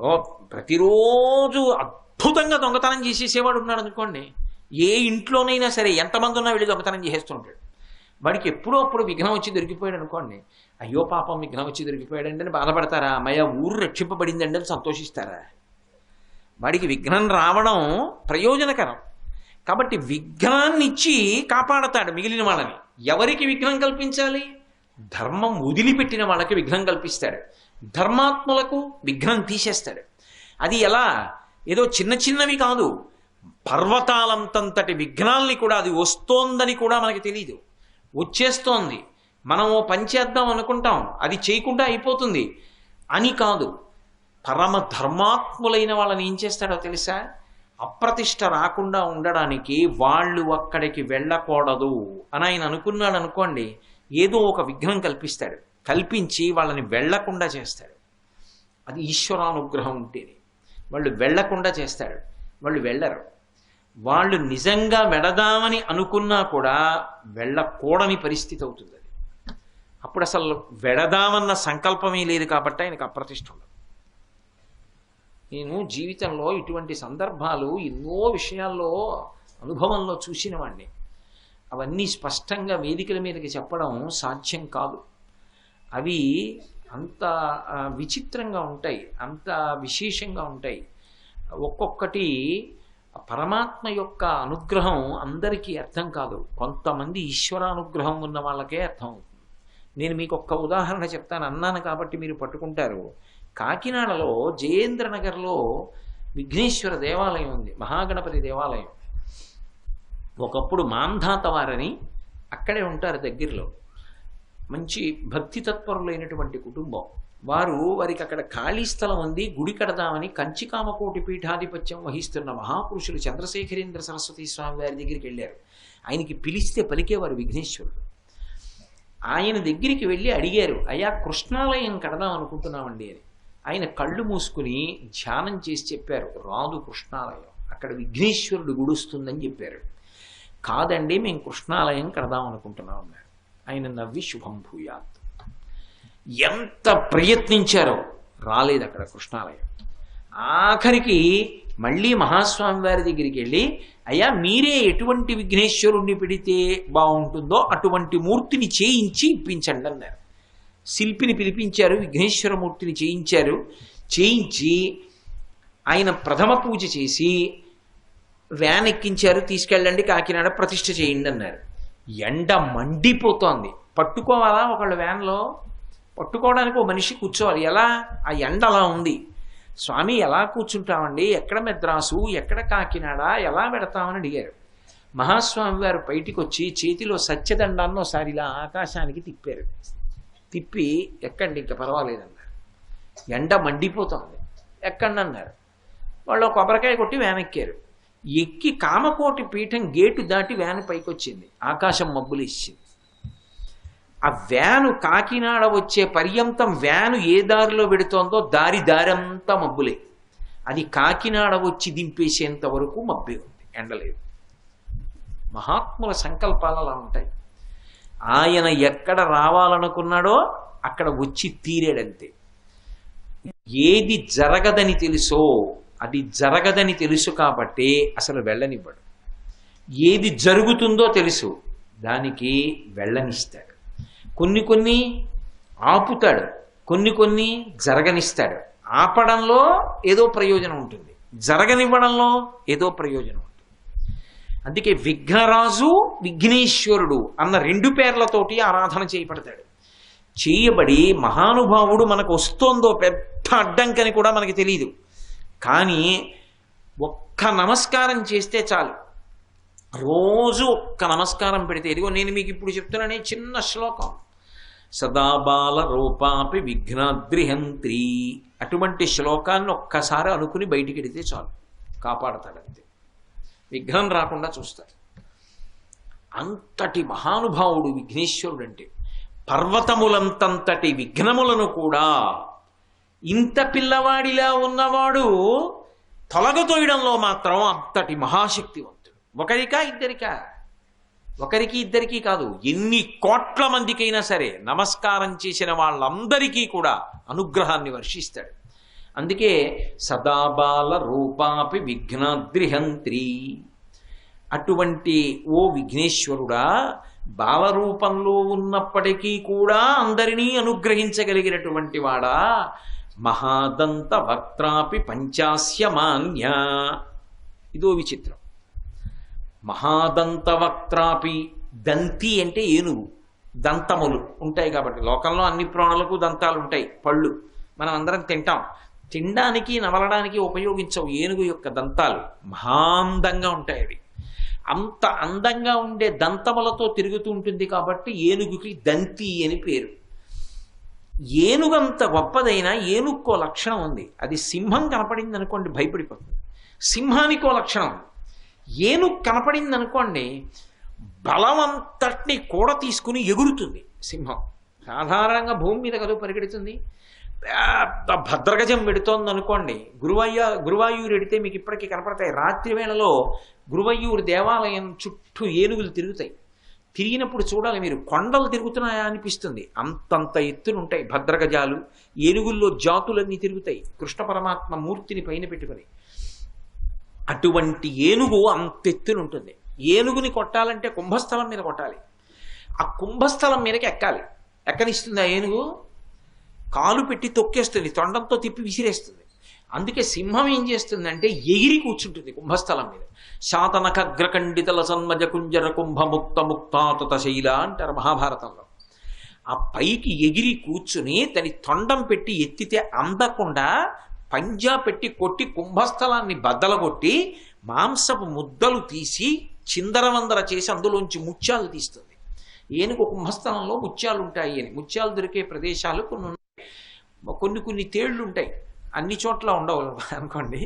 ఇప్పుడు ప్రతిరోజు అద్భుతంగా దొంగతనం చేసేసేవాడు ఉన్నాడు అనుకోండి, ఏ ఇంట్లోనైనా సరే ఎంతమంది ఉన్నా వెళ్ళి దొంగతనం చేసేస్తూ ఉంటాడు. వాడికి ఎప్పుడో అప్పుడు విఘ్నం వచ్చి దొరికిపోయాడు అనుకోండి, అయ్యో పాపం విఘ్నం వచ్చి దొరికిపోయాడండి అని బాధపడతారా? అమ్మయ్య ఊరు రక్షింపబడిందండి అని సంతోషిస్తారా? వాడికి విఘ్నం రావడం ప్రయోజనకరం కాబట్టి విఘ్నాన్ని ఇచ్చి కాపాడతాడు మిగిలిన వాళ్ళని. ఎవరికి విఘ్నం కల్పించాలి? ధర్మం వదిలిపెట్టిన వాళ్ళకి విఘ్నం కల్పిస్తాడు, ధర్మాత్ములకు విఘ్నం తీసేస్తాడు. అది ఎలా? ఏదో చిన్న చిన్నవి కాదు, పర్వతాలంతంతటి విఘ్నాల్ని కూడా, అది వస్తోందని కూడా మనకి తెలియదు, వచ్చేస్తోంది, మనం ఓ పని చేద్దాం అనుకుంటాం, అది చేయకుండా అయిపోతుంది అని కాదు. పరమ ధర్మాత్ములైన వాళ్ళని ఏం చేస్తాడో తెలుసా? అప్రతిష్ట రాకుండా ఉండడానికి వాళ్ళు అక్కడికి వెళ్ళకూడదు అని ఆయన అనుకున్నాడు అనుకోండి, ఏదో ఒక విఘ్నం కల్పిస్తాడు, కల్పించి వాళ్ళని వెళ్లకుండా చేస్తాడు. అది ఈశ్వరానుగ్రహం ఉంటేనే. వాళ్ళు వెళ్లకుండా చేస్తాడు, వాళ్ళు వెళ్ళరు. వాళ్ళు నిజంగా వెళదామని అనుకున్నా కూడా వెళ్ళకూడని పరిస్థితి అవుతుంది. అది అప్పుడు అసలు వెళదామన్న సంకల్పమే లేదు కాబట్టి ఆయనకు అప్రతిష్ట ఉండదు. నేను జీవితంలో ఇటువంటి సందర్భాలు ఎన్నో విషయాల్లో అనుభవంలో చూసిన వాడిని. అవన్నీ స్పష్టంగా వేదికల మీదకి చెప్పడం సాధ్యం కాదు. అవి అంత విచిత్రంగా ఉంటాయి, అంత విశేషంగా ఉంటాయి. ఒక్కొక్కటి పరమాత్మ యొక్క అనుగ్రహం అందరికీ అర్థం కాదు, కొంతమంది ఈశ్వరానుగ్రహం ఉన్న వాళ్ళకే అర్థం అవుతుంది. నేను మీకు ఒక్క ఉదాహరణ చెప్తాను, అన్నాను కాబట్టి మీరు పట్టుకుంటారు. కాకినాడలో జయేంద్రనగర్లో విఘ్నేశ్వర దేవాలయం ఉంది, మహాగణపతి దేవాలయం. ఒకప్పుడు మాంధాత వారని అక్కడే ఉంటారు దగ్గరలో, మంచి భక్తి తత్పరులైనటువంటి కుటుంబం వారికి అక్కడ ఖాళీ స్థలం ఉంది, గుడి కడదామని కంచికామకోటి పీఠాధిపత్యం వహిస్తున్న మహాపురుషులు చంద్రశేఖరేంద్ర సరస్వతి స్వామి వారి దగ్గరికి వెళ్ళారు. ఆయనకి పిలిస్తే పలికేవారు విఘ్నేశ్వరుడు. ఆయన దగ్గరికి వెళ్ళి అడిగారు, అయ్యా కృష్ణాలయం కడదాం అనుకుంటున్నామండి అని. ఆయన కళ్ళు మూసుకుని ధ్యానం చేసి చెప్పారు, రాదు కృష్ణాలయం, అక్కడ విఘ్నేశ్వరుడు గుడుస్తుందని చెప్పారు. కాదండి మేము కృష్ణాలయం కడదాం అనుకుంటున్నాం అన్నారు. ఆయన నవ్వి శుభం భూయాత్. ఎంత ప్రయత్నించారో రాలేదు అక్కడ కృష్ణాలయం. ఆఖరికి మళ్ళీ మహాస్వామి వారి దగ్గరికి వెళ్ళి, అయ్యా మీరే ఎటువంటి విఘ్నేశ్వరుణ్ణి పెడితే బాగుంటుందో అటువంటి మూర్తిని చేయించి ఇప్పించండి అన్నారు. శిల్పిని పిలిపించారు, విఘ్నేశ్వర మూర్తిని చేయించి ఆయన ప్రథమ పూజ చేసి వ్యాన్ ఎక్కించారు, తీసుకెళ్ళండి కాకినాడ ప్రతిష్ఠ చేయండి అన్నారు. ఎండ మండిపోతోంది, పట్టుకోవాలా ఒకళ్ళు వ్యాన్లో, పట్టుకోవడానికి ఒక మనిషి కూర్చోవాలి. ఎలా? ఆ ఎండ అలా ఉంది. స్వామి ఎలా కూర్చుంటామండి, ఎక్కడ మెద్రాసు, ఎక్కడ కాకినాడ, ఎలా పెడతామని అడిగారు. మహాస్వామి వారు బయటికి వచ్చి చేతిలో సత్యదండాన్ని ఒకసారి ఇలా ఆకాశానికి తిప్పారు. తిప్పి ఎక్కండి ఇంకా పర్వాలేదన్నారు. ఎండ మండిపోతోంది, ఎక్కండి అన్నారు. వాళ్ళు కొబ్బరికాయ కొట్టి వ్యాన్ ఎక్కారు. ఎక్కి కామకోటి పీఠం గేటు దాటి వ్యాన్ పైకి వచ్చింది, ఆకాశం మబ్బులు ఇచ్చింది. ఆ వ్యాను కాకినాడ వచ్చే పర్యంతం వ్యాను ఏ దారిలో పెడుతోందో దారంతా మబ్బులే. అది కాకినాడ వచ్చి దింపేసేంత వరకు మబ్బే ఉంది, ఎండలేదు. మహాత్ముల సంకల్పాలు అలా ఉంటాయి. ఆయన ఎక్కడ రావాలనుకున్నాడో అక్కడ వచ్చి తీరేడంతే. ఏది జరగదని తెలుసో అది జరగదని తెలుసు కాబట్టి అసలు వెళ్ళనివ్వడు. ఏది జరుగుతుందో తెలుసు, దానికి వెళ్ళనిస్తాడు. కొన్ని ఆపుతాడు, కొన్ని జరగనిస్తాడు. ఆపడంలో ఏదో ప్రయోజనం ఉంటుంది, జరగనివ్వడంలో ఏదో ప్రయోజనం ఉంటుంది. అందుకే విఘ్నరాజు విఘ్నేశ్వరుడు అన్న రెండు పేర్లతోటి ఆరాధన చేయబడి మహానుభావుడు మనకు వస్తోందో పెద్ద అడ్డంకని కూడా మనకి తెలియదు. కానీ ఒక్క నమస్కారం చేస్తే చాలు, రోజు ఒక్క నమస్కారం పెడితే, ఇదిగో నేను మీకు ఇప్పుడు చెప్తున్నానే చిన్న శ్లోకం, సదాబాల రూపాపి విఘ్నాద్రిహంత్రి, అటువంటి శ్లోకాన్ని ఒక్కసారి అనుకుని బయటికి వెడితే చాలు, కాపాడతాడంతే, విఘ్నం రాకుండా చూస్తాడు. అంతటి మహానుభావుడు విఘ్నేశ్వరుడు. అంటే పర్వతములంతంతటి విఘ్నములను కూడా ఇంత పిల్లవాడిలా ఉన్నవాడు తొలగతోయడంలో మాత్రం అంతటి మహాశక్తివంతుడు. ఒకరికి ఇద్దరికి కాదు, ఎన్ని కోట్ల మందికైనా సరే నమస్కారం చేసిన వాళ్ళందరికీ కూడా అనుగ్రహాన్ని వర్షిస్తాడు. అందుకే సదాబాల రూపాపి విఘ్నాద్రిహంత్రి. అటువంటి ఓ విఘ్నేశ్వరుడా, బాలరూపంలో ఉన్నప్పటికీ కూడా అందరినీ అనుగ్రహించగలిగినటువంటి వాడా, మహాదంత వక్త్రాపి పంచాస్యమాన్య. ఇదో విచిత్రం. మహాదంత వక్త్రాపి, దంతి అంటే ఏనుగు, దంతములు ఉంటాయి కాబట్టి. లోకంలో అన్ని ప్రాణులకు దంతాలు ఉంటాయి, పళ్ళు మనం అందరం తింటాం. తినడానికి నవలడానికి ఉపయోగించవు ఏనుగు యొక్క దంతాలు. మహాందంగా ఉంటాయి అవి. అంత అందంగా ఉండే దంతములతో తిరుగుతూ ఉంటుంది కాబట్టి ఏనుగుకి దంతి అని పేరు. ఏనుగంత గొప్పదైనా ఏనుక్కో లక్షణం ఉంది. అది సింహం కనపడింది అనుకోండి భయపడిపోతుంది. సింహానికో లక్షణం ఉంది. ఏనుగు కనపడింది అనుకోండి బలమంతటిని కూడా తీసుకుని ఎగురుతుంది. సింహం సాధారణంగా భూమి మీద కదువు పరిగెడుతుంది. పెద్ద భద్రగజం పెడుతోంది అనుకోండి, గురువాయూరు ఎడితే మీకు ఇప్పటికీ కనపడతాయి. రాత్రి వేళలో గురువయ్యూరు దేవాలయం చుట్టూ ఏనుగులు తిరుగుతాయి. తిరిగినప్పుడు చూడాలి మీరు, కొండలు తిరుగుతున్నాయా అనిపిస్తుంది. అంతంత ఎత్తునుంటాయి భద్రగజాలు. ఏనుగుల్లో జాతులన్నీ తిరుగుతాయి కృష్ణ పరమాత్మ మూర్తిని పైన పెట్టుకుని. అటువంటి ఏనుగు అంత ఎత్తునుంటుంది. ఏనుగుని కొట్టాలంటే కుంభస్థలం మీద కొట్టాలి. ఆ కుంభస్థలం మీదకి ఎక్కాలి. ఎక్కనిస్తుంది ఆ ఏనుగు? కాలు పెట్టి తొక్కేస్తుంది, తొండంతో తిప్పి విసిరేస్తుంది. అందుకే సింహం ఏం చేస్తుందంటే ఎగిరి కూర్చుంటుంది కుంభస్థలం మీద. శాతనఖగ్రఖండితల సన్మజ కుంజర కుంభముక్త ముక్తాతత శైల అంటారు మహాభారతంలో. ఆ పైకి ఎగిరి కూర్చుని తని తొండం పెట్టి ఎత్తితే అందకుండా పంజా పెట్టి కొట్టి కుంభస్థలాన్ని బద్దలగొట్టి మాంసపు ముద్దలు తీసి చిందరవందర చేసి అందులోంచి ముత్యాలు తీస్తుంది. ఏనుగు కుంభస్థలంలో ముత్యాలు ఉంటాయి అని. ముత్యాలు దొరికే ప్రదేశాలు కొన్ని తేళ్లు ఉంటాయి, అన్ని చోట్ల ఉండవు అనుకోండి.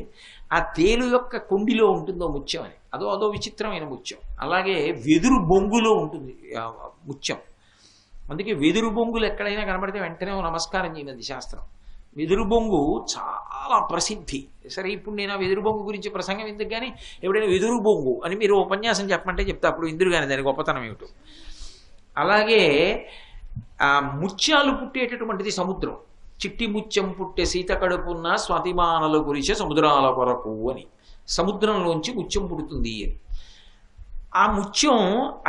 ఆ తేలు యొక్క కొండిలో ఉంటుందో ముత్యం అని. అదో విచిత్రమైన ముత్యం. అలాగే వెదురు బొంగులో ఉంటుంది ముత్యం. అందుకే వెదురు బొంగులు ఎక్కడైనా కనబడితే వెంటనే నమస్కారం చేయనది శాస్త్రం. వెదురు బొంగు చాలా ప్రసిద్ధి. సరే, ఇప్పుడు నేను ఆ వెదురు బొంగు గురించి ప్రసంగం ఎందుకు, కానీ ఎప్పుడైనా వెదురు బొంగు అని మీరు ఉపన్యాసం చెప్పమంటే చెప్తా, అప్పుడు ఇందురు కానీ దాని గొప్పతనం ఏమిటో. అలాగే ఆ ముత్యాలు పుట్టేటటువంటిది సముద్రం. చిట్టి ముత్యం పుట్టే సీత కడుపున్న స్వాతిమానలు కురిసే సముద్రాల కొరకు అని. సముద్రంలోంచి ముత్యం పుడుతుంది అని. ఆ ముత్యం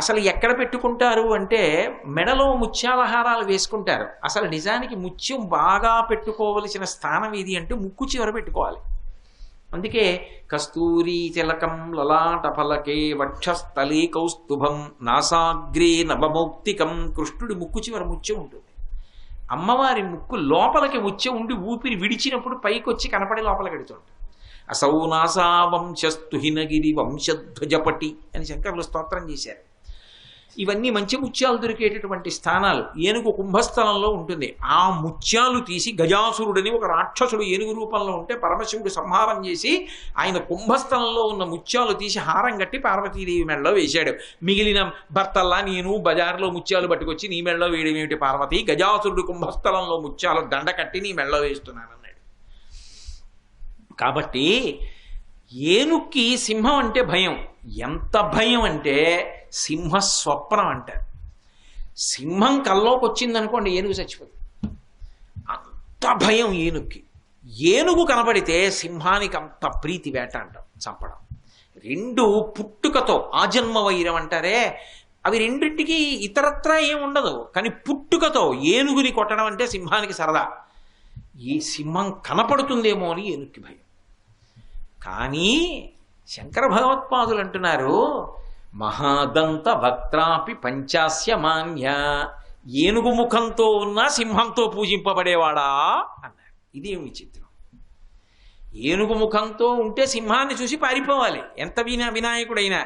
అసలు ఎక్కడ పెట్టుకుంటారు అంటే మెడలో ముత్యాలహారాలు వేసుకుంటారు. అసలు నిజానికి ముత్యం బాగా పెట్టుకోవలసిన స్థానం ఏది అంటే ముక్కు చివర పెట్టుకోవాలి. అందుకే కస్తూరి తిలకం లలాట ఫలకే వక్షస్థలే కౌస్తుభం నాసాగ్రే నవమౌక్తికం. కృష్ణుడి ముక్కు చివర ముత్యం ఉంటుంది. అమ్మవారి ముక్కు లోపలికి ముత్యం ఉండి ఊపిరి విడిచినప్పుడు పైకి వచ్చి కనపడి లోపలికి ఎడుతుంటుంది. అసౌ నాసా వంశస్తు హినగిరి వంశధ్వజపటి అని శంకరులు స్తోత్రం చేశారు. ఇవన్నీ మంచి ముత్యాలు దొరికేటటువంటి స్థానాలు. ఏనుగు కుంభస్థలంలో ఉంటుంది. ఆ ముత్యాలు తీసి గజాసురుడని ఒక రాక్షసుడు ఏనుగు రూపంలో ఉంటే పరమశివుడు సంహారం చేసి ఆయన కుంభస్థలంలో ఉన్న ముత్యాలు తీసి హారం కట్టి పార్వతీదేవి మెడలో వేశాడు. మిగిలిన భర్తల్లా నేను బజార్లో ముత్యాలు పట్టుకొచ్చి నీ మెడలో వేయడం ఏమిటి పార్వతి? గజాసురుడు కుంభస్థలంలో ముత్యాలు దండ కట్టి నీ మెడలో వేస్తున్నాను అన్నాడు. కాబట్టి ఏనుక్కి సింహం అంటే భయం. ఎంత భయం అంటే సింహ స్వప్నం అంటారు. సింహం కల్లోకి వచ్చిందనుకోండి ఏనుగు చచ్చిపోతుంది. అంత భయం ఏనుగుకి. ఏనుగు కనబడితే సింహానికి అంత ప్రీతి, వేట అంటాం, చంపడం. రెండు పుట్టుకతో ఆజన్మ వైరం అంటారే, అవి రెండింటికి ఇతరత్రా ఏం ఉండదు. కానీ పుట్టుకతో ఏనుగుని కొట్టడం అంటే సింహానికి సరదా. ఈ సింహం కనపడుతుందేమో అని ఏనుగుకి భయం. కానీ శంకర భగవత్పాదులు అంటున్నారు మహాదంత వక్త్రాపి పంచాస్యమాన్య. ఏనుగు ముఖంతో ఉన్న సింహంతో పూజింపబడేవాడా అన్నారు. ఇదేం విచిత్రం. ఏనుగు ముఖంతో ఉంటే సింహాన్ని చూసి పారిపోవాలి ఎంత వినాయకుడైనా.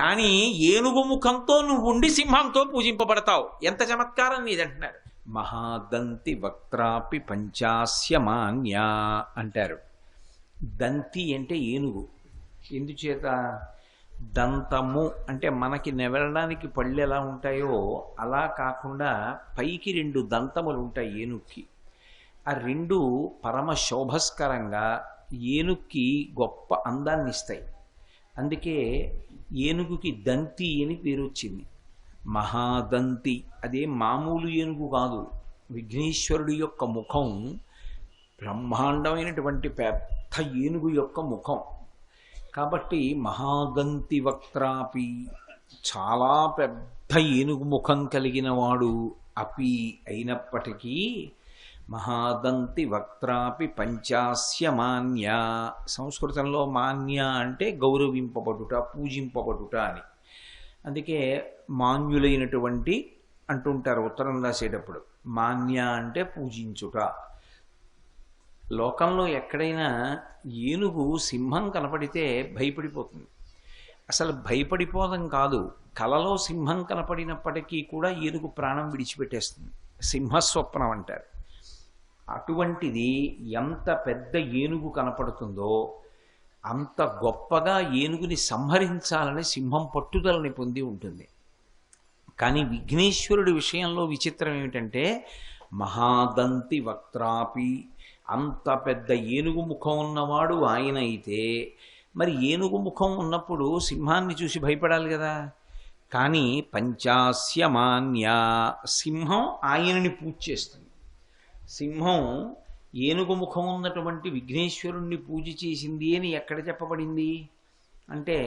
కానీ ఏనుగు ముఖంతో నువ్వు ఉండి సింహంతో పూజింపబడతావు, ఎంత చమత్కారం నీదంటున్నారు. మహాదంతి వక్త్రాపి పంచాస్యమాన్య అంటారు. దంతి అంటే ఏనుగు. ఎందుచేత? దంతము అంటే మనకి నెవరడానికి పళ్ళు ఎలా ఉంటాయో అలా కాకుండా పైకి రెండు దంతములు ఉంటాయి ఏనుక్కి. ఆ రెండు పరమ శోభస్కరంగా ఏనుక్కి గొప్ప అందాన్ని ఇస్తాయి. అందుకే ఏనుగుకి దంతి అని పేరు వచ్చింది. మహాదంతి. అదే మామూలు ఏనుగు కాదు. విఘ్నేశ్వరుడి యొక్క ముఖం బ్రహ్మాండమైనటువంటి పెద్ద ఏనుగు యొక్క ముఖం. కాబట్టి మహాదంతి వక్త్రాపి, చాలా పెద్ద ఏనుగు ముఖం కలిగిన వాడు, అపి అయినప్పటికీ, మహాదంతి వక్త్రాపి పంచాస్య మాన్య. సంస్కృతంలో మాన్య అంటే గౌరవింపబడుట, పూజింపబడుట అని. అందుకే మాన్యులైనటువంటి అంటుంటారు ఉత్తరం రాసేటప్పుడు. మాన్య అంటే పూజించుట. లోకంలో ఎక్కడైనా ఏనుగు సింహం కనపడితే భయపడిపోతుంది. అసలు భయపడిపోవడం కాదు, కలలో సింహం కనపడినప్పటికీ కూడా ఏనుగు ప్రాణం విడిచిపెట్టేస్తుంది. సింహస్వప్నం అంటారు. అటువంటిది ఎంత పెద్ద ఏనుగు కనపడుతుందో అంత గొప్పగా ఏనుగుని సంహరించాలని సింహం పట్టుదలని పొంది ఉంటుంది. కానీ విఘ్నేశ్వరుడి విషయంలో విచిత్రం ఏమిటంటే, మహాదంతి వక్త్రాపి, అంత పెద్ద ఏనుగు ముఖం ఉన్నవాడు ఆయన అయితే, మరి ఏనుగు ముఖం ఉన్నప్పుడు సింహాన్ని చూసి భయపడాలి కదా. కానీ పంచాస్య మాన్య, సింహం ఆయనని పూజ చేస్తుంది. సింహం ఏనుగు ముఖం ఉన్నటువంటి విఘ్నేశ్వరుణ్ణి పూజ చేసింది అని ఎక్కడ చెప్పబడింది అంటే,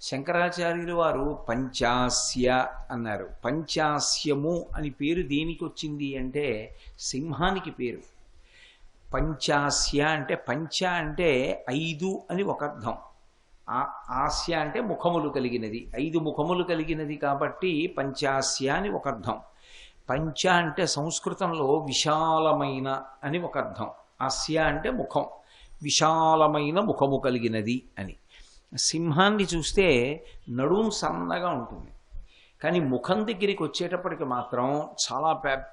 శంకరాచార్యులు వారు పంచాస్య అన్నారు. పంచాస్యము అని పేరు దేనికి వచ్చింది అంటే సింహానికి పేరు. పంచాస్య అంటే, పంచ అంటే 5 అని ఒక అర్థం, ఆస్య అంటే ముఖములు కలిగినది, 5 ముఖములు కలిగినది కాబట్టి పంచాస్య అని ఒక అర్థం. పంచ అంటే సంస్కృతంలో విశాలమైన అని ఒక అర్థం. ఆస్య అంటే ముఖం, విశాలమైన ముఖము కలిగినది అని. సింహాన్ని చూస్తే నడుం సన్నగా ఉంటుంది, కానీ ముఖం దగ్గరికి వచ్చేటప్పటికి మాత్రం చాలా పెద్ద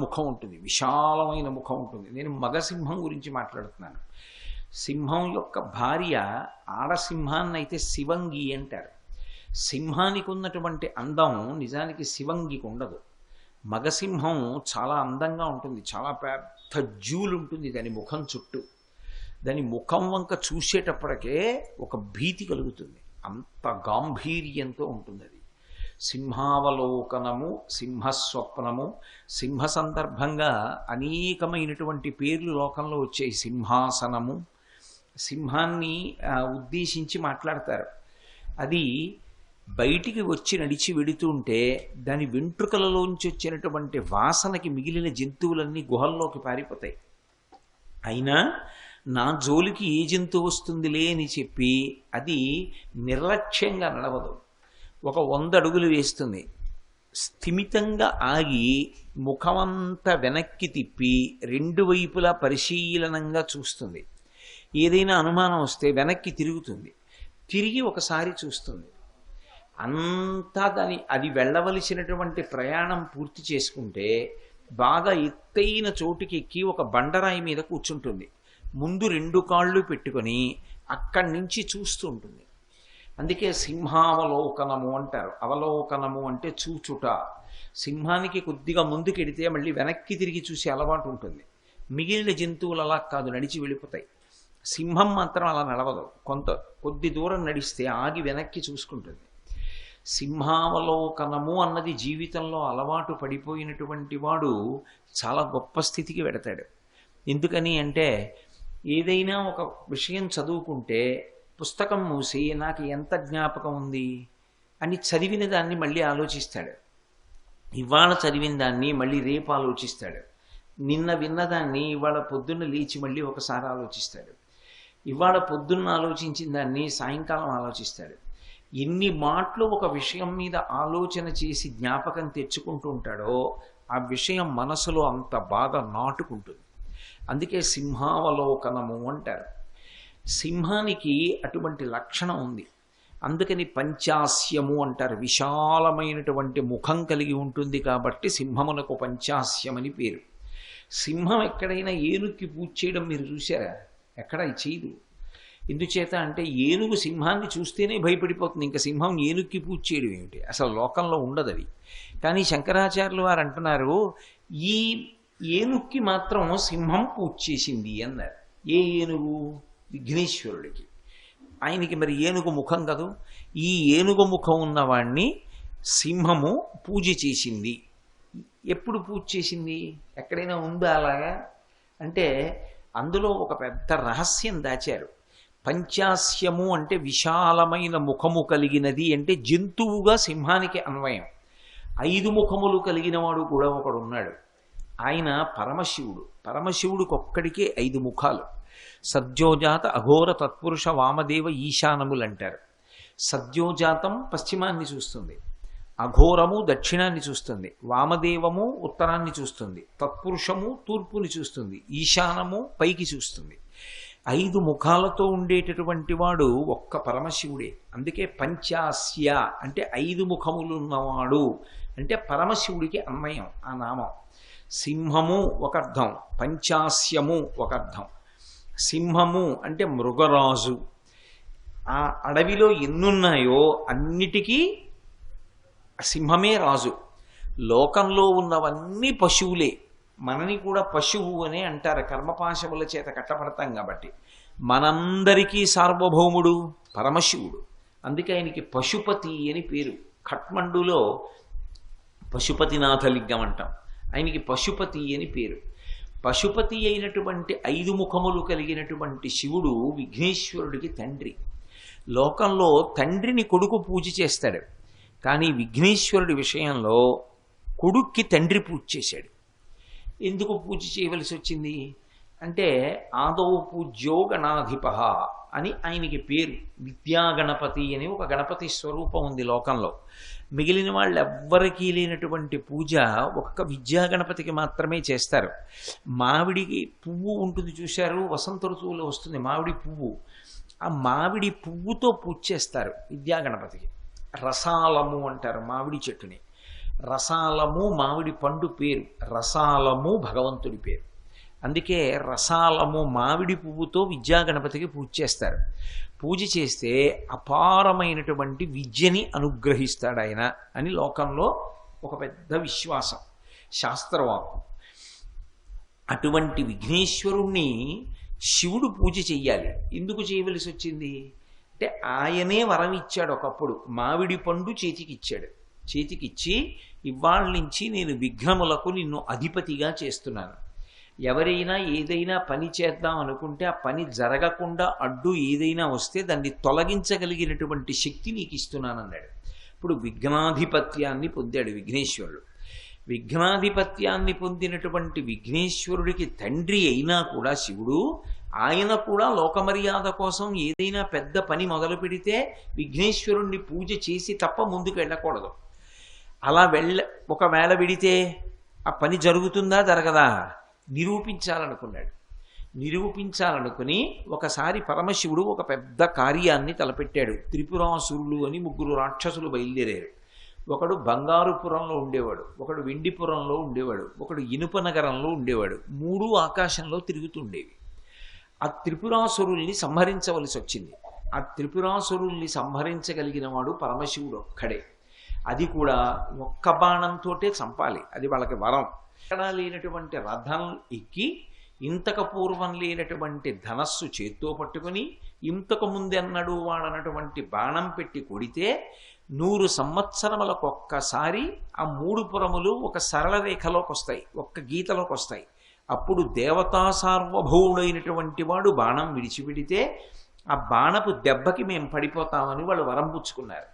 ముఖం ఉంటుంది, విశాలమైన ముఖం ఉంటుంది. నేను మగసింహం గురించి మాట్లాడుతున్నాను. సింహం యొక్క భార్య ఆడసింహాన్ని అయితే శివంగి అంటారు. సింహానికి ఉన్నటువంటి అందం నిజానికి శివంగికి ఉండదు. మగసింహం చాలా అందంగా ఉంటుంది, చాలా పెద్ద జూలు ఉంటుంది దాని ముఖం చుట్టూ. దాని ముఖం వంక చూసేటప్పటికే ఒక భీతి కలుగుతుంది, అంత గాంభీర్యంతో ఉంటుంది అది. సింహావలోకనము, సింహస్వప్నము, సింహ సందర్భంగా అనేకమైనటువంటి పేర్లు లోకంలో వచ్చాయి. సింహాసనము, సింహాన్ని ఉద్దేశించి మాట్లాడతారు. అది బయటికి వచ్చి నడిచి వెడుతుంటే దాని వెంట్రుకలలోంచి వచ్చినటువంటి వాసనకి మిగిలిన జంతువులన్నీ గుహల్లోకి పారిపోతాయి. అయినా నా జోలికి ఏ జంతువు వస్తుందిలే అని చెప్పి అది నిర్లక్ష్యంగా నడవదు. ఒక 100 అడుగులు వేస్తుంది, స్థిమితంగా ఆగి ముఖమంతా వెనక్కి తిప్పి 2 వైపులా పరిశీలనంగా చూస్తుంది. ఏదైనా అనుమానం వస్తే వెనక్కి తిరుగుతుంది, తిరిగి ఒకసారి చూస్తుంది. అంతా అది వెళ్ళవలసినటువంటి ప్రయాణం పూర్తి చేసుకుంటే బాగా ఎత్తైన చోటుకి ఎక్కి ఒక బండరాయి మీద కూర్చుంటుంది. ముందు 2 కాళ్ళు పెట్టుకొని అక్కడి నుంచి చూస్తూ ఉంటుంది. అందుకే సింహావలోకనము అంటారు. అవలోకనము అంటే చూచుట. సింహానికి కొద్దిగా ముందుకెడితే మళ్ళీ వెనక్కి తిరిగి చూసే అలవాటు ఉంటుంది. మిగిలిన జంతువులు అలా కాదు, నడిచి వెళ్ళిపోతాయి. సింహం మాత్రం అలా నడవదు, కొద్ది దూరం నడిస్తే ఆగి వెనక్కి చూసుకుంటుంది. సింహావలోకనము అన్నది జీవితంలో అలవాటు పడిపోయినటువంటి వాడు చాలా గొప్ప స్థితికి వెడతాడు. ఎందుకని అంటే, ఏదైనా ఒక విషయం చదువుకుంటే పుస్తకం మూసి నాకు ఎంత జ్ఞాపకం ఉంది అని చదివిన దాన్ని మళ్ళీ ఆలోచిస్తాడు. ఇవాళ చదివిన దాన్ని మళ్ళీ రేపు ఆలోచిస్తాడు. నిన్న విన్నదాన్ని ఇవాళ పొద్దున్న లేచి మళ్ళీ ఒకసారి ఆలోచిస్తాడు. ఇవాళ పొద్దున్న ఆలోచించిన దాన్ని సాయంకాలం ఆలోచిస్తాడు. ఎన్ని మాటలు ఒక విషయం మీద ఆలోచన చేసి జ్ఞాపకం తెచ్చుకుంటూ ఉంటాడో ఆ విషయం మనసులో అంత బాగా నాటుకుంటుంది. అందుకే సింహావలోకనము అంటారు. సింహానికి అటువంటి లక్షణం ఉంది. అందుకని పంచాస్యము అంటారు. విశాలమైనటువంటి ముఖం కలిగి ఉంటుంది కాబట్టి సింహమునకు పంచాస్యమని పేరు. సింహం ఎక్కడైనా ఏనుగుకి పూజ చేయడం మీరు చూసారా? ఎక్కడ చేయదు. ఎందుచేత అంటే ఏనుగు సింహాన్ని చూస్తేనే భయపడిపోతుంది. ఇంకా సింహం ఏనుగుకి పూజ చేయడం ఏమిటి? అసలు లోకంలో ఉండదు అది. కానీ శంకరాచార్యులు వారు అంటున్నారు, ఈ ఏనుగుకి మాత్రం సింహం పూజ చేసింది అన్నారు. ఏ ఏనుగు? విఘ్నేశ్వరుడికి. ఆయనకి మరి ఏనుగు ముఖం కదూ. ఈ ఏనుగు ముఖం ఉన్నవాణ్ణి సింహము పూజ చేసింది. ఎప్పుడు పూజ చేసింది? ఎక్కడైనా ఉందా అలాగా? అంటే అందులో ఒక పెద్ద రహస్యం దాచారు. పంచాస్యము అంటే విశాలమైన ముఖము కలిగినది అంటే జంతువుగా సింహానికి అన్వయం. 5 ముఖములు కలిగిన వాడు కూడా ఒకడు ఉన్నాడు. ఆయన పరమశివుడు. పరమశివుడికి ఒక్కడికే 5 ముఖాలు. సద్యోజాత అఘోర తత్పురుష వామదేవ ఈశానములు అంటారు. సద్యోజాతం పశ్చిమాన్ని చూస్తుంది, అఘోరము దక్షిణాన్ని చూస్తుంది, వామదేవము ఉత్తరాన్ని చూస్తుంది, తత్పురుషము తూర్పుని చూస్తుంది, ఈశానము పైకి చూస్తుంది. 5 ముఖాలతో ఉండేటటువంటి వాడు ఒక్క పరమశివుడే. అందుకే పంచాస్య అంటే 5 ముఖములు ఉన్నవాడు అంటే పరమశివుడికి అన్వయం ఆ నామం. సింహము ఒక అర్థం, పంచాస్యము ఒక అర్థం. సింహము అంటే మృగరాజు. ఆ అడవిలో ఎన్నున్నాయో అన్నిటికీ సింహమే రాజు. లోకంలో ఉన్నవన్నీ పశువులే. మనని కూడా పశువు అనే అంటారు, కర్మపాశముల చేత కట్టబడతాం కాబట్టి. మనందరికీ సార్వభౌముడు పరమశివుడు. అందుకే ఆయనకి పశుపతి అని పేరు. ఖట్మండులో పశుపతినాథలింగం అంటాం, ఆయనకి పశుపతి అని పేరు. పశుపతి అయినటువంటి 5 ముఖములు కలిగినటువంటి శివుడు విఘ్నేశ్వరుడికి తండ్రి. లోకంలో తండ్రిని కొడుకు పూజ చేస్తాడు, కానీ విఘ్నేశ్వరుడి విషయంలో కొడుక్కి తండ్రి పూజ చేశాడు. ఎందుకు పూజ చేయవలసి వచ్చింది అంటే ఆదౌ పూజ్యో గణాధిప అని ఆయనకి పేరు. విద్యాగణపతి అని ఒక గణపతి స్వరూపం ఉంది లోకంలో. మిగిలిన వాళ్ళు ఎవ్వరికీ లేనటువంటి పూజ ఒక్క విద్యాగణపతికి మాత్రమే చేస్తారు. మామిడికి పువ్వు ఉంటుంది చూశారు, వసంత ఋతువులో వస్తుంది మామిడి పువ్వు. ఆ మామిడి పువ్వుతో పూజ చేస్తారు విద్యాగణపతికి. రసాలము అంటారు మామిడి చెట్టుని. రసాలము మామిడి పండు పేరు, రసాలము భగవంతుడి పేరు. అందుకే రసాలము మామిడి పువ్వుతో విద్యాగణపతికి పూజ చేస్తారు. పూజ చేస్తే అపారమైనటువంటి విద్యని అనుగ్రహిస్తాడు ఆయన అని లోకంలో ఒక పెద్ద విశ్వాసం, శాస్త్రవాక్కు. అటువంటి విఘ్నేశ్వరుణ్ణి శివుడు పూజ చెయ్యాలి. ఎందుకు చేయవలసి వచ్చింది అంటే ఆయనే వరం ఇచ్చాడు. ఒకప్పుడు మామిడి పండు చేతికిచ్చాడు. చేతికిచ్చి ఇవాళ నుంచి నేను విఘ్నములకు నిన్ను అధిపతిగా చేస్తున్నాను. ఎవరైనా ఏదైనా పని చేద్దాం అనుకుంటే ఆ పని జరగకుండా అడ్డు ఏదైనా వస్తే దాన్ని తొలగించగలిగినటువంటి శక్తి నీకు ఇస్తున్నానన్నాడు. ఇప్పుడు విఘ్నాధిపత్యాన్ని పొందాడు విఘ్నేశ్వరుడు. విఘ్నాధిపత్యాన్ని పొందినటువంటి విఘ్నేశ్వరుడికి తండ్రి అయినా కూడా శివుడు, ఆయన కూడా లోకమర్యాద కోసం ఏదైనా పెద్ద పని మొదలు పెడితే విఘ్నేశ్వరుణ్ణి పూజ చేసి తప్ప ముందుకు వెళ్ళకూడదు. అలా ఒకవేళ వెడితే ఆ పని జరుగుతుందా జరగదా నిరూపించాలనుకున్నాడు. నిరూపించాలనుకుని ఒకసారి పరమశివుడు ఒక పెద్ద కార్యాన్ని తలపెట్టాడు. త్రిపురాసురులు అని 3 రాక్షసులు బయలుదేరారు. ఒకడు బంగారుపురంలో ఉండేవాడు, ఒకడు వెండిపురంలో ఉండేవాడు, ఒకడు ఇనుప నగరంలో ఉండేవాడు. 3 ఆకాశంలో తిరుగుతుండేవి. ఆ త్రిపురాసురుల్ని సంహరించవలసి వచ్చింది. ఆ త్రిపురాసురుల్ని సంహరించగలిగిన వాడు పరమశివుడు ఒక్కడే. అది కూడా ఒక్క బాణంతోటే చంపాలి, అది వాళ్ళకి వరం. ఎక్కడా లేనటువంటి రథం ఎక్కి ఇంతకు పూర్వం లేనటువంటి ధనస్సు చేత్తో పట్టుకుని ఇంతకు ముందెన్నడూ వాడనటువంటి బాణం పెట్టి కొడితే 100 సంవత్సరములకు ఒక్కసారి ఆ 3 పురములు ఒక సరళ రేఖలోకి వస్తాయి, ఒక్క గీతలోకి వస్తాయి. అప్పుడు దేవతా సార్వభౌముడైనటువంటి వాడు బాణం విడిచిపెడితే ఆ బాణపు దెబ్బకి మేము పడిపోతామని వాళ్ళు వరం పుచ్చుకున్నారు.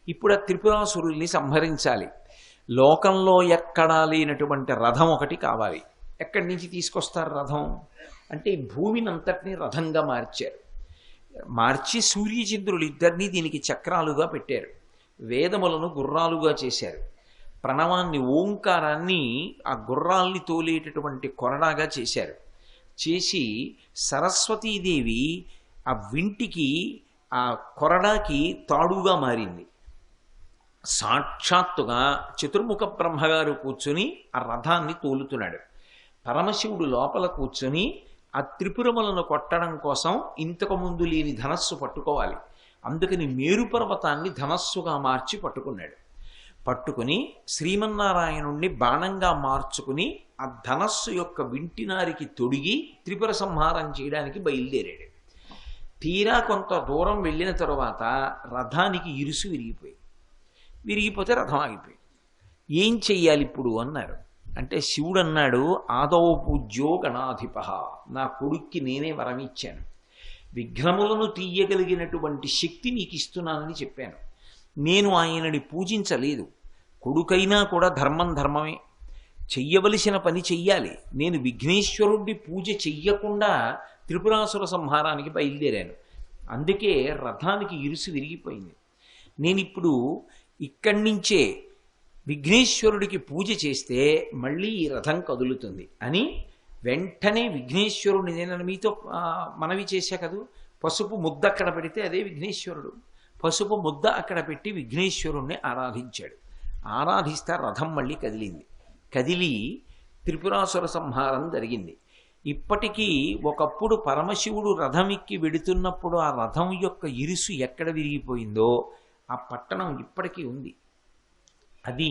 ఇప్పుడు ఆ త్రిపురాసురుల్ని సంహరించాలి. లోకంలో ఎక్కడా లేనటువంటి రథం ఒకటి కావాలి. ఎక్కడి నుంచి తీసుకొస్తారు రథం అంటే భూమిని అంతటినీ రథంగా మార్చారు. మార్చి సూర్యచంద్రులు ఇద్దరినీ దీనికి చక్రాలుగా పెట్టారు. వేదములను గుర్రాలుగా చేశారు. ప్రణవాన్ని ఓంకారాన్ని ఆ గుర్రాల్ని తోలేటటువంటి కొరడాగా చేశారు. చేసి సరస్వతీదేవి ఆ వింటికి ఆ కొరడాకి తాడుగా మారింది. సాక్షాత్తుగా చతుర్ముఖ బ్రహ్మగారు కూర్చుని ఆ రథాన్ని తోలుతున్నాడు. పరమశివుడు లోపల కూర్చుని ఆ త్రిపురములను కొట్టడం కోసం ఇంతకు ముందు లేని ధనస్సు పట్టుకోవాలి. అందుకని మేరు పర్వతాన్ని ధనస్సుగా మార్చి పట్టుకున్నాడు. పట్టుకుని శ్రీమన్నారాయణుణ్ణి బాణంగా మార్చుకుని ఆ ధనస్సు యొక్క వింటినారికి తొడిగి త్రిపుర సంహారం చేయడానికి బయలుదేరాడు. తీరా కొంత దూరం వెళ్ళిన తరువాత రథానికి ఇరుసు విరిగిపోయి, విరిగిపోతే రథం ఆగిపోయి ఏం చెయ్యాలి ఇప్పుడు అన్నారు. అంటే శివుడు అన్నాడు, ఆదౌ పూజ్యో గణాధిప, నా కొడుక్కి నేనే వరమిచ్చాను, విఘ్నములను తీయగలిగినటువంటి శక్తి నీకు ఇస్తున్నానని చెప్పాను. నేను ఆయనని పూజించలేదు. కొడుకైనా కూడా ధర్మం ధర్మమే, చెయ్యవలసిన పని చెయ్యాలి. నేను విఘ్నేశ్వరుడి పూజ చెయ్యకుండా త్రిపురాసుర సంహారానికి బయలుదేరాను. అందుకే రథానికి ఇరుసు విరిగిపోయింది. నేనిప్పుడు ఇక్కడి నుంచే విఘ్నేశ్వరుడికి పూజ చేస్తే మళ్ళీ ఈ రథం కదులుతుంది అని వెంటనే విఘ్నేశ్వరుడిని నేను మీతో మనవి చేశా కదూ, పసుపు ముద్ద అక్కడ పెడితే అదే విఘ్నేశ్వరుడు. పసుపు ముద్ద అక్కడ పెట్టి విఘ్నేశ్వరుణ్ణి ఆరాధించాడు. ఆరాధిస్తే రథం మళ్ళీ కదిలింది. కదిలి త్రిపురాసుర సంహారం జరిగింది. ఇప్పటికీ ఒకప్పుడు పరమశివుడు రథం ఎక్కి వెడుతున్నప్పుడు ఆ రథం యొక్క ఇరుసు ఎక్కడ విరిగిపోయిందో ఆ పట్టణం ఇప్పటికీ ఉంది. అది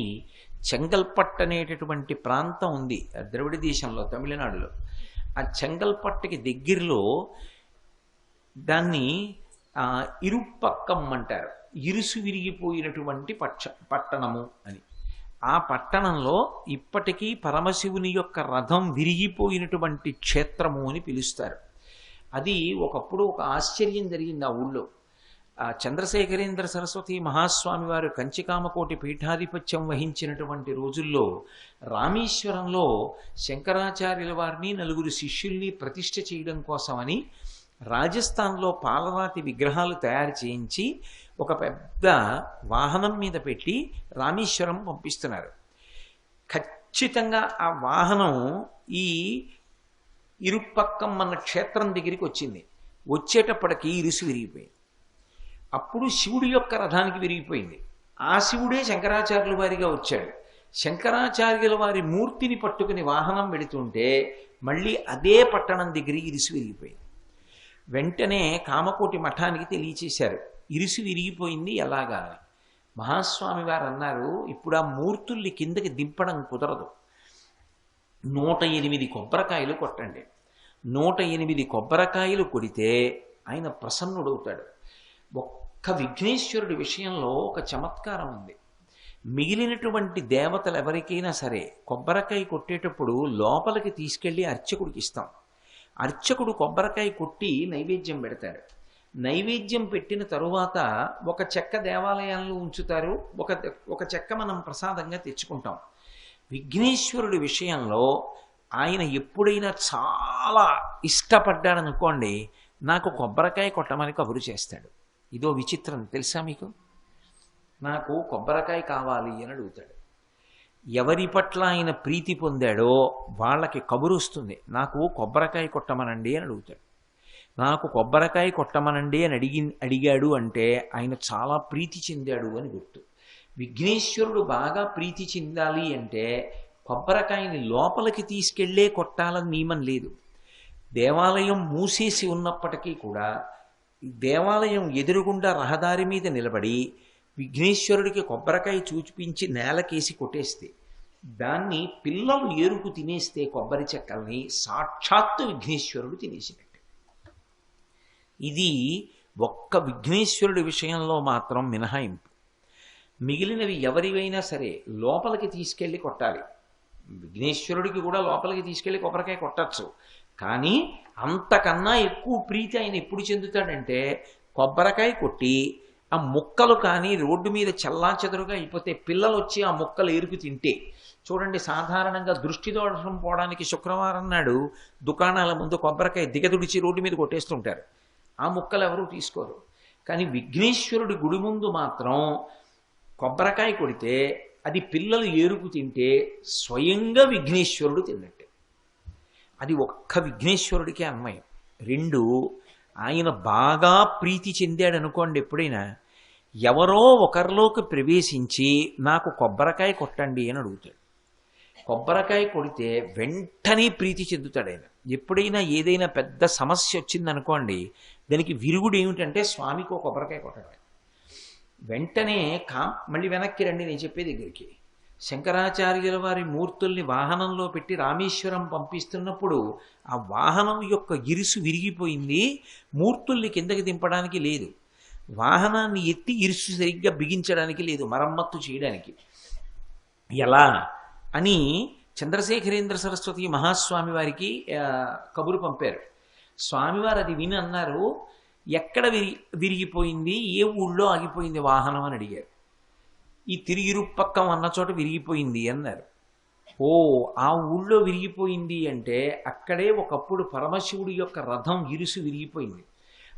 చెంగల్పట్టు అనేటటువంటి ప్రాంతం ఉంది ద్రవిడ దేశంలో, తమిళనాడులో. ఆ చెంగల్పట్టుకి దగ్గరలో దాన్ని ఇరుపక్కం అంటారు, ఇరుసు విరిగిపోయినటువంటి పట్టణము అని. ఆ పట్టణంలో ఇప్పటికీ పరమశివుని యొక్క రథం విరిగిపోయినటువంటి క్షేత్రము అని పిలుస్తారు. అది ఒకప్పుడు ఒక ఆశ్చర్యం జరిగింది ఆ ఊళ్ళో. చంద్రశేఖరేంద్ర సరస్వతి మహాస్వామి వారు కంచికామకోటి పీఠాధిపత్యం వహించినటువంటి రోజుల్లో రామేశ్వరంలో శంకరాచార్యుల వారిని 4 శిష్యుల్ని ప్రతిష్ఠ చేయడం కోసమని రాజస్థాన్లో పాలరాతి విగ్రహాలు తయారు చేయించి ఒక పెద్ద వాహనం మీద పెట్టి రామేశ్వరం పంపిస్తున్నారు. ఖచ్చితంగా ఆ వాహనం ఈ ఇరుపక్కం అన్న క్షేత్రం దగ్గరికి వచ్చింది. వచ్చేటప్పటికి ఇరుసు విరిగిపోయింది. అప్పుడు శివుడి యొక్క రథానికి విరిగిపోయింది. ఆ శివుడే శంకరాచార్యుల వారిగా వచ్చాడు. శంకరాచార్యుల వారి మూర్తిని పట్టుకుని వాహనం వెళుతుంటే మళ్ళీ అదే పట్టణం దగ్గర ఇరుసు విరిగిపోయింది. వెంటనే కామకోటి మఠానికి తెలియచేశారు, ఇరుసు విరిగిపోయింది ఎలాగా అని. మహాస్వామి వారు అన్నారు, ఇప్పుడు ఆ మూర్తుల్ని కిందకి దింపడం కుదరదు, 108 కొబ్బరికాయలు కొట్టండి. 108 కొబ్బరికాయలు కొడితే ఆయన ప్రసన్నుడవుతాడు. ఒక్క విఘ్నేశ్వరుడి విషయంలో ఒక చమత్కారం ఉంది. మిగిలినటువంటి దేవతలు ఎవరికైనా సరే కొబ్బరికాయ కొట్టేటప్పుడు లోపలికి తీసుకెళ్ళి అర్చకుడికి ఇస్తాం. అర్చకుడు కొబ్బరికాయ కొట్టి నైవేద్యం పెడతాడు. నైవేద్యం పెట్టిన తరువాత ఒక చెక్క దేవాలయాల్లో ఉంచుతారు, ఒక చెక్క మనం ప్రసాదంగా తెచ్చుకుంటాం. విఘ్నేశ్వరుడి విషయంలో ఆయన ఎప్పుడైనా చాలా ఇష్టపడ్డాడనుకోండి, నాకు కొబ్బరికాయ కొట్టమని కబురు చేస్తాడు. ఇదో విచిత్రం తెలుసా మీకు? నాకు కొబ్బరికాయ కావాలి అని అడుగుతాడు. ఎవరి పట్ల ఆయన ప్రీతి పొందాడో వాళ్ళకి కబురు వస్తుంది, నాకు కొబ్బరికాయ కొట్టమనండి అని అడుగుతాడు. నాకు కొబ్బరికాయ కొట్టమనండి అని అడిగాడు అంటే ఆయన చాలా ప్రీతి చెందాడు అని గుర్తు. విఘ్నేశ్వరుడు బాగా ప్రీతి చెందాలి అంటే కొబ్బరికాయని లోపలికి తీసుకెళ్లే కొట్టాలని నియమం లేదు. దేవాలయం మూసేసి ఉన్నప్పటికీ కూడా దేవాలయం ఎదురుగుండా రహదారి మీద నిలబడి విఘ్నేశ్వరుడికి కొబ్బరికాయ చూపించి నేలకేసి కొట్టేస్తే, దాన్ని పిల్లలు ఏరుకు తినేస్తే కొబ్బరి చెక్కల్ని సాక్షాత్తు విఘ్నేశ్వరుడు తినేసినట్టు. ఇది ఒక్క విఘ్నేశ్వరుడి విషయంలో మాత్రం మినహాయింపు. మిగిలినవి ఎవరివైనా సరే లోపలికి తీసుకెళ్ళి కొట్టాలి. విఘ్నేశ్వరుడికి కూడా లోపలికి తీసుకెళ్ళి కొబ్బరికాయ కొట్టచ్చు. కానీ అంతకన్నా ఎక్కువ ప్రీతి ఆయన ఎప్పుడు చెందుతాడంటే కొబ్బరికాయ కొట్టి ఆ ముక్కలు కానీ రోడ్డు మీద చెల్లాచెదరుగా అయిపోతే పిల్లలు వచ్చి ఆ ముక్కలు ఏరుకు తింటే, చూడండి సాధారణంగా దృష్టి దోషం పోవడానికి శుక్రవారం నాడు దుకాణాల ముందు కొబ్బరికాయ దిగదుడిచి రోడ్డు మీద కొట్టేస్తుంటారు. ఆ ముక్కలు ఎవరూ తీసుకోరు. కానీ విఘ్నేశ్వరుడి గుడి ముందు మాత్రం కొబ్బరికాయ కొడితే అది పిల్లలు ఏరుకు తింటే స్వయంగా విఘ్నేశ్వరుడు తిన్నట్టే. అది ఒక్క విఘ్నేశ్వరుడికే అన్వయం. 2, ఆయన బాగా ప్రీతి చెందాడు అనుకోండి, ఎప్పుడైనా ఎవరో ఒకరిలోకి ప్రవేశించి నాకు కొబ్బరికాయ కొట్టండి అని అడుగుతాడు. కొబ్బరికాయ కొడితే వెంటనే ప్రీతి చెందుతాడు ఆయన. ఎప్పుడైనా ఏదైనా పెద్ద సమస్య వచ్చిందనుకోండి, దానికి విరుగుడు ఏమిటంటే స్వామికి ఒక కొబ్బరికాయ కొట్టడం. వెంటనే మళ్ళీ వెనక్కి రండి నేను చెప్పే దగ్గరికి. శంకరాచార్యుల వారి మూర్తుల్ని వాహనంలో పెట్టి రామేశ్వరం పంపిస్తున్నప్పుడు ఆ వాహనం యొక్క ఇరుసు విరిగిపోయింది, మూర్తుల్ని కిందకి దింపడానికి లేదు, వాహనాన్ని ఎత్తి ఇరుసు సరిగ్గా బిగించడానికి లేదు, మరమ్మత్తు చేయడానికి. ఎలా అని చంద్రశేఖరేంద్ర సరస్వతి మహాస్వామి వారికి కబురు పంపారు. స్వామివారు అది విని అన్నారు, ఎక్కడ విరిగిపోయింది, ఏ ఊళ్ళో ఆగిపోయింది వాహనం అని అడిగారు. ఈ తిరిగిరుపక్కం అన్న చోట విరిగిపోయింది అన్నారు. ఓ, ఆ ఊళ్ళో విరిగిపోయింది అంటే అక్కడే ఒకప్పుడు పరమశివుడి యొక్క రథం ఇరుసు విరిగిపోయింది.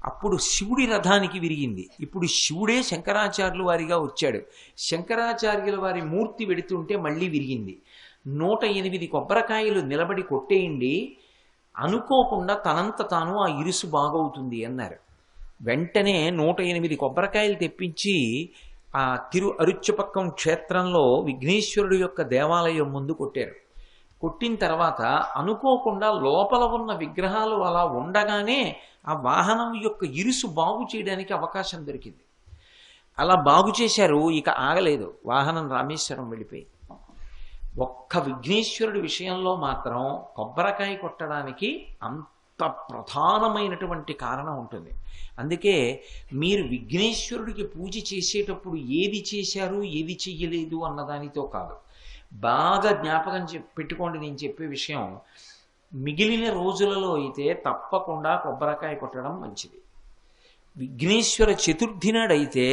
అప్పుడు శివుడి రథానికి విరిగింది. ఇప్పుడు శివుడే శంకరాచార్యుల వారిగా వచ్చాడు. శంకరాచార్యుల వారి మూర్తి వెడుతుంటే మళ్ళీ విరిగింది. 108 కొబ్బరికాయలు నిలబడి కొట్టేయండి, అనుకోకుండా తనంత తాను ఆ ఇరుసు బాగవుతుంది అన్నారు. వెంటనే 108 కొబ్బరికాయలు తెప్పించి ఆ అరుచ్చపక్కం క్షేత్రంలో విఘ్నేశ్వరుడు యొక్క దేవాలయం ముందు కొట్టారు. కొట్టిన తర్వాత అనుకోకుండా లోపల ఉన్న విగ్రహాలు అలా ఉండగానే ఆ వాహనం యొక్క ఇరుసు బాగు చేయడానికి అవకాశం దొరికింది. అలా బాగు చేశారు. ఇక ఆగలేదు, వాహనం రామేశ్వరం వెళ్ళిపోయి. ఒక్క విఘ్నేశ్వరుడి విషయంలో మాత్రం కొబ్బరికాయ కొట్టడానికి అంత ప్రధానమైనటువంటి కారణం ఉంటుంది. అందుకే మీరు విఘ్నేశ్వరుడికి పూజ చేసేటప్పుడు ఏది చేశారు ఏది చెయ్యలేదు అన్నదానితో కాదు, బాగా జ్ఞాపకం పెట్టుకోండి. నేను చెప్పే విషయం, మిగిలిన రోజులలో అయితే తప్పకుండా కొబ్బరికాయ కొట్టడం మంచిది. విఘ్నేశ్వర చతుర్థి నాడైతే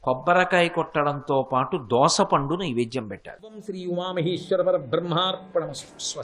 కొబ్బరికాయ కొట్టడంతో పాటు దోసపండు నైవేద్యం పెట్టాలి. శ్రీ ఉమామహేశ్వర పరబ్రహ్మార్పణమస్తు.